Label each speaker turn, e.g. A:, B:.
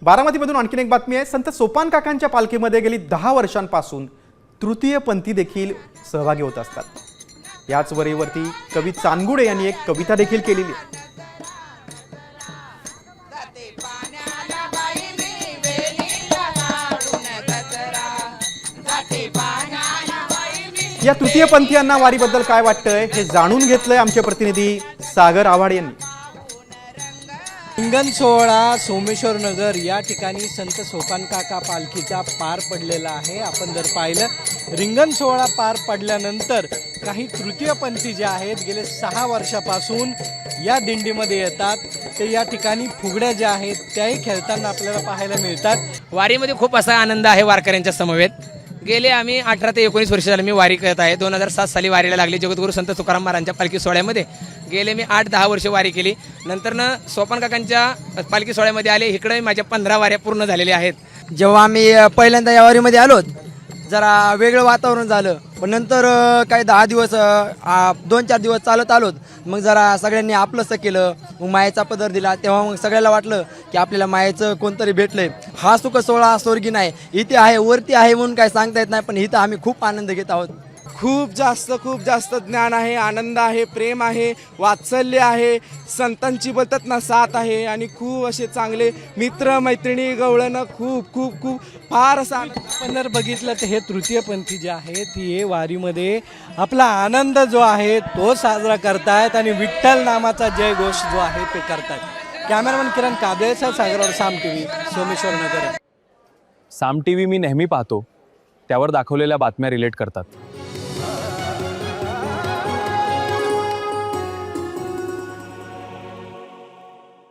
A: बारामतीमधून आणखीन एक बातमी आहे। संत सोपान काकांच्या पालखीमध्ये गेली 10 वर्षांपासून तृतीय पंथी देखील सहभागी होत असतात। याच वरीवरती कवी चांदगुडे यांनी एक कविता देखील केलेली आहे। या तृतीय पंथीयांना वारीबद्दल काय वाटतंय हे जाणून घेतलंय आमचे प्रतिनिधी सागर आव्हाड यांनी।
B: रिंगण सोहळा सोमेश्वर नगर या ठिकाणी संत सोपान काका पालखीचा पार पडलेला आहे। आपण जर पाहिलं रिंगण सोहळा पार पडल्यानंतर काही तृतीयपंथी जे आहेत गेले 6 वर्षापासून या दिंडीमध्ये येतात। ते या ठिकाणी फुगड्या ज्या आहेत त्याही खेळताना आपल्याला पाहायला मिळतात।
C: वारीमध्ये खूप असा आनंद आहे वारकऱ्यांच्या समवेत। गेले आम्ही 18 ते 19 वर्ष झाले मी वारी करत आहे। 2007 साली वारीला लागले जगद्गुरू संत तुकाराम महाराजांच्या पालखी सोहळ्यामध्ये। गेले मी 8-10 वर्ष वारी केली। नंतरनं सोपान काकांच्या पालखी सोहळ्यामध्ये आले। इकडे माझ्या 15 वाऱ्या पूर्ण झालेल्या आहेत।
D: जेव्हा आम्ही पहिल्यांदा या वारीमध्ये आलो जरा वेगळं वातावरण झालं, पण नंतर काही 10 दिवस 2-4 दिवस चालत आलोत। मग जरा सगळ्यांनी आपलंसं केलं, मग मायेचा पदर दिला। तेव्हा मग सगळ्याला वाटलं की आपल्याला मायेचं कोणतरी भेटलंय। हा सुख सोहळा स्वर्गी नाही, इथे आहे वरती आहे म्हणून काय सांगता येत नाही, पण इथं आम्ही खूप आनंद घेत आहोत।
E: खूप जास्त ज्ञान आहे, आनंद आहे, प्रेम आहे, वात्सल्य आहे, संतांची बोलतात ना साथ आहे आणि खूप असे चांगले मित्र मैत्रिणी गवळणं खूप खूप खूप फार असं।
B: आपण जर बघितलं तर हे तृतीयपंथी जे आहेत हे वारीमध्ये आपला आनंद जो आहे तो साजरा करतायत आणि विठ्ठल नामाचा जय घोष जो आहे ते करतायत। कॅमेरामन किरण काबळेसह सागरवर साम टीव्ही सोमेश्वर नगर।
F: साम टीव्ही मी नेहमी पाहतो, त्यावर दाखवलेल्या बातम्या रिलेट करतात।